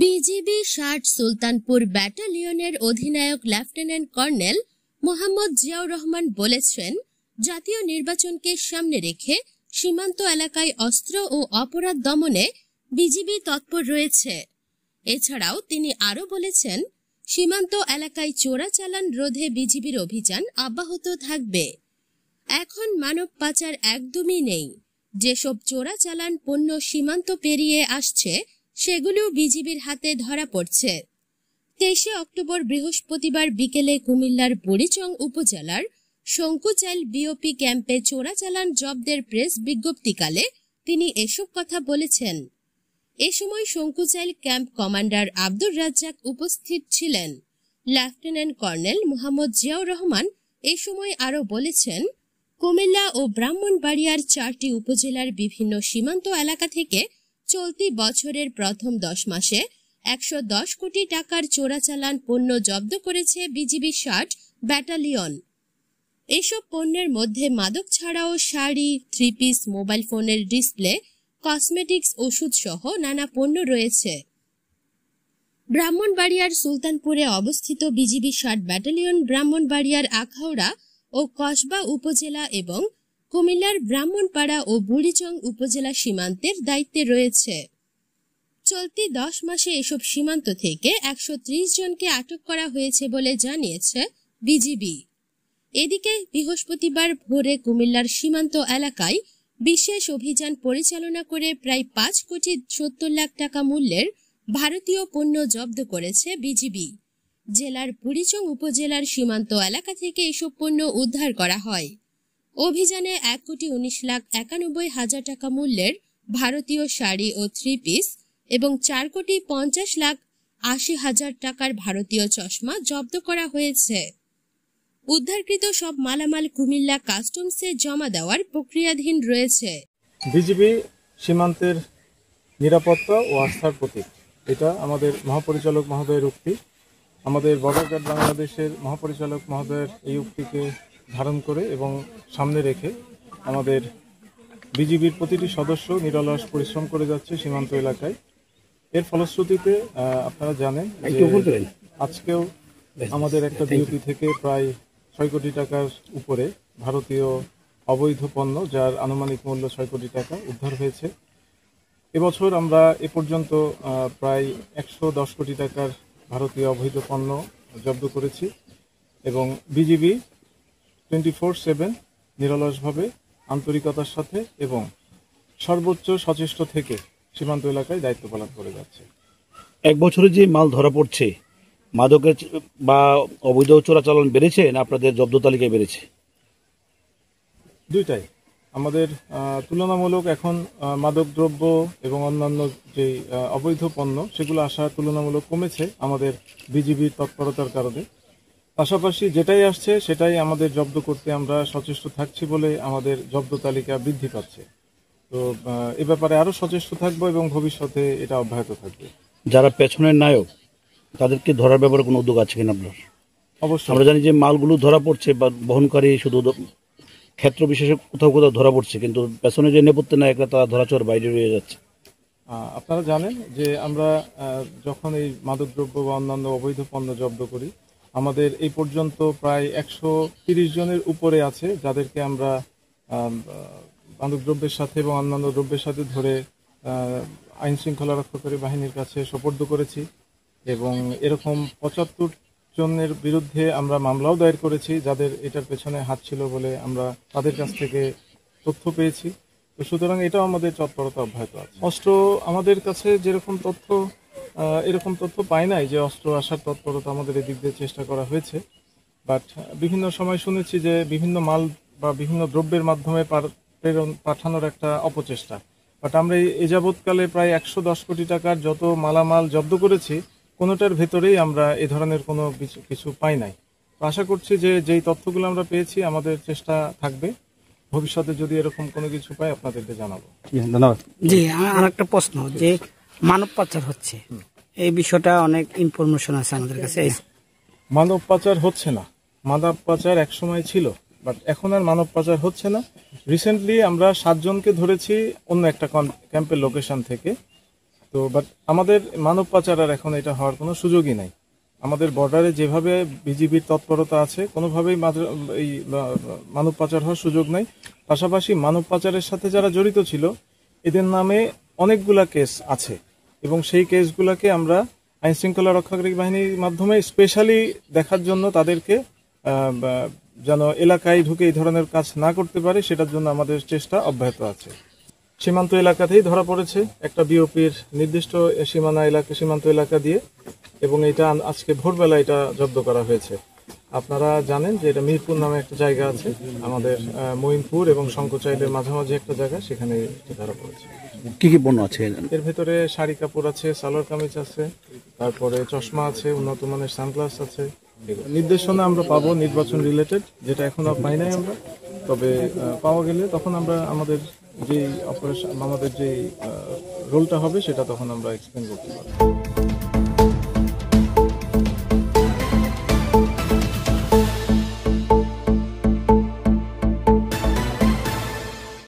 BGB ৬০ Sultanpur ব্যাটালিয়নের অধিনায়ক lieutenant colonel Mohammad Ziaur Rahman বলেছেন, জাতীয় নির্বাচনকে সামনে রেখে সীমান্ত এলাকায় অস্ত্র ও অপরাধ দমনে বিজিবি তৎপর রয়েছে। এছাড়াও তিনি আরও বলেছেন, সীমান্ত এলাকায় চোরাচালান রোধে বিজিবির অভিযান অব্যাহত থাকবে। এখন মানব পাচার একদমই নেই। যেসব চোরাচালান পণ্য সীমান্ত পেরিয়ে আসছে সেগুলো বিজিবির হাতে ধরা পড়ছে। ২৩ অক্টোবর বৃহস্পতিবার বিকেলে কুমিল্লার বুড়িচং উপজেলার শঙ্কুচাইল বিওপি ক্যাম্পে চোরাচালান জব্দের প্রেস বিজ্ঞপ্তিকালে তিনি এসব কথা বলেছেন। এ সময় শঙ্কুচাইল ক্যাম্প কমান্ডার আব্দুর রাজ্জাক উপস্থিত ছিলেন। লেফটেন্যান্ট কর্নেল মোহাম্মদ জিয়াউর রহমান এ সময় আরও বলেছেন, কুমিল্লা ও ব্রাহ্মণবাড়িয়ার ৪টি উপজেলার বিভিন্ন সীমান্ত এলাকা থেকে চলতি বছরের প্রথম ১০ মাসে ১১০ কোটি টাকার চোরাচালান পণ্য জব্দ করেছে বিজিবি ৬০ ব্যাটালিয়ন। এসব পণ্যের মধ্যে মাদক ছাড়াও শাড়ি, 3 পিস, মোবাইল ফোনের ডিসপ্লে, কসমেটিক্স, ওষুধ সহ নানা পণ্য রয়েছে। ব্রাহ্মণবাড়িয়ার সুলতানপুরে অবস্থিত বিজিবি ৬০ ব্যাটালিয়ন ব্রাহ্মণবাড়িয়ার আখাউড়া ও কসবা উপজেলা এবং কুমিল্লার ব্রাহ্মণপাড়া ও বুড়িচং উপজেলা সীমান্তের দায়িত্বে রয়েছে। চলতি ১০ মাসে এসব সীমান্ত থেকে ১৩০ জনকে আটক করা হয়েছে বলে জানিয়েছে বিজিবি। এদিকে বৃহস্পতিবার ভোরে কুমিল্লার সীমান্ত এলাকায় বিশেষ অভিযান পরিচালনা করে প্রায় ৫ কোটি ৭০ লাখ টাকা মূল্যের ভারতীয় পণ্য জব্দ করেছে বিজিবি। জেলার বুড়িচং উপজেলার সীমান্ত এলাকা থেকে এসব পণ্য উদ্ধার করা হয়। অভিযানে ১,১,৯১,হাজার টাকা মূল্যের ভারতীয় শাড়ি ও 3 পিস এবং ৪,৫০,৮০,০০০ টাকার ভারতীয় চশমা জব্দ করা হয়েছে। উদ্ধারকৃত সব মালামাল কুমিল্লা কাস্টমসে জমা দেওয়ার প্রক্রিয়াধীন রয়েছে। বিজিবি সীমান্তের নিরাপত্তা ও আস্থার প্রতীক, এটা আমাদের মহাপরিচালক মহোদয়ের উক্তি। আমাদের বর্ডার গার্ড বাংলাদেশের মহাপরিচালক মহোদয়ের এই উক্তিকে ধারণ করে এবং সামনে রেখে আমাদের বিজিবির প্রতিটি সদস্য নিরলস পরিশ্রম করে যাচ্ছে সীমান্ত এলাকায়। এর ফলশ্রুতিতে আপনারা জানেন যে আজকেও আমাদের একটা বিওপি থেকে প্রায় ৬ কোটি টাকার উপরে ভারতীয় অবৈধ পণ্য, যার আনুমানিক মূল্য ৬ কোটি টাকা উদ্ধার হয়েছে। এবছর আমরা এ পর্যন্ত প্রায় ১১০ কোটি টাকার ভারতীয় অবৈধ পণ্য জব্দ করেছি এবং বিজিবি 24/7 নিরলসভাবে আন্তরিকতার সাথে এবং সর্বোচ্চ সচেষ্ট থেকে সীমান্ত এলাকায় দায়িত্ব পালন করে যাচ্ছে। এক বছরে যে মাল ধরা পড়ছে, মাদকের বা অবৈধ চোরাচালান বেড়েছে না আপনাদের জব্দ তালিকায় বেড়েছে? দুইটাই। আমাদের তুলনামূলক এখন মাদকদ্রব্য এবং অন্যান্য যে অবৈধ পণ্য সেগুলো আসা তুলনামূলক কমেছে আমাদের বিজিবির তৎপরতার কারণে। পাশাপাশি যেটাই আসছে সেটাই আমাদের জব্দ করতে আমরা সচেষ্ট থাকছি বলে আমাদের জব্দ তালিকা বৃদ্ধি পাচ্ছে। তো এ ব্যাপারে আরও সচেষ্ট থাকবো এবং ভবিষ্যতে এটা অব্যাহত থাকবে। যারা পেছনের নায়ক তাদেরকে ধরার ব্যাপারে কোনো উদ্যোগ আছে কিনা আপনার? অবশ্যই। আমরা জানি যে মালগুলো ধরা পড়ছে বা বহনকারী শুধু ক্ষেত্র বিশেষে কোথাও কোথাও ধরা পড়ছে, কিন্তু পেছনে যে নেপথ্যে নায়করা তারা ধরাছোঁয়ার বাইরে রয়ে যাচ্ছে। আপনারা জানেন যে আমরা যখন এই মাদকদ্রব্য বা অন্যান্য অবৈধ পণ্য জব্দ করি, আমাদের এই পর্যন্ত প্রায় ১৩০ জনের উপরে আছে যাদেরকে আমরা মাদকদ্রব্যের সাথে এবং অন্যান্য দ্রব্যের সাথে ধরে আইন শৃঙ্খলা রক্ষাকারী বাহিনীর কাছে সোপর্দ করেছি এবং এরকম ৭৫ জনের বিরুদ্ধে আমরা মামলাও দায়ের করেছি যাদের এটার পেছনে হাত ছিল বলে আমরা তাদের কাছ থেকে তথ্য পেয়েছি। তো সুতরাং এটাও আমাদের তৎপরতা অব্যাহত আছে। অস্ত্র আমাদের কাছে যেরকম তথ্য, এরকম তথ্য পাই নাই যে অস্ত্র আসার তৎপরতা আমাদের এদিক দিয়ে চেষ্টা করা হয়েছে। বাট বিভিন্ন সময় শুনেছি যে বিভিন্ন মাল বা বিভিন্ন দ্রব্যের মাধ্যমে পাঠানোর একটা অপচেষ্টা। বাট আমরা এই যাবৎকালে প্রায় ১১০ কোটি টাকার যত মালামাল জব্দ করেছি কোনোটার ভেতরেই আমরা এ ধরনের কোনো কিছু পাই নাই। তো আশা করছি যে যেই তথ্যগুলো আমরা পেয়েছি আমাদের চেষ্টা থাকবে ভবিষ্যতে যদি এরকম কোনো কিছু পাই আপনাদেরকে জানাবো। ধন্যবাদ। জি, আর একটা প্রশ্ন, যে মানব পাচার হচ্ছে, এই বিষয়টা অনেক ইনফরমেশন আছে আমাদের কাছে। মানব পাচার হচ্ছে না, মানব পাচার একসময় ছিল, বাট এখন আর মানব পাচার হচ্ছে না। রিসেন্টলি আমরা 7 জনকে ধরেছি অন্য একটা ক্যাম্পের লোকেশন থেকে। তো তো বাট আমাদের মানব পাচার আর এখন এটা হওয়ার কোনো সুযোগই নাই। আমাদের বর্ডারে যেভাবে বিজিবির তৎপরতা আছে, কোনোভাবেই এই মানব পাচার হওয়ার সুযোগ নাই। পাশাপাশি মানব পাচারের সাথে যারা জড়িত ছিল এদের নামে অনেকগুলা কেস আছে এবং সেই কেসগুলোকে আমরা আইন শৃঙ্খলা রক্ষাকারী বাহিনীর মাধ্যমে স্পেশালি দেখার জন্য তাদেরকে যেন এলাকায় ঢুকে এই ধরনের কাজ না করতে পারে সেটার জন্য আমাদের চেষ্টা অব্যাহত আছে। সীমান্ত এলাকাতেই ধরা পড়েছে একটা বিওপির নির্দিষ্ট সীমান্ত এলাকা দিয়ে, এবং এটা আজকে ভোরবেলা এটা জব্দ করা হয়েছে। আপনারা জানেন যে এটা মিরপুর নামে একটা জায়গা আছে আমাদের মঈনপুর এবং শঙ্করচাইলের মাঝামাঝি একটা জায়গা, সেখানে ধরা পড়েছে। কি কি পণ্য আছে এর ভেতরে? শাড়ি কাপড় আছে, সালোয়ার কামিজ আছে, তারপরে চশমা আছে, উন্নত মানের সানগ্লাস আছে। নির্দেশনা আমরা পাবো নির্বাচন রিলেটেড, যেটা এখনো পাই নাই আমরা, তবে পাওয়া গেলে তখন আমরা আমাদের যে অপারেশন, আমাদের যে রোলটা হবে সেটা তখন আমরা এক্সপ্লেন করতে পারবো।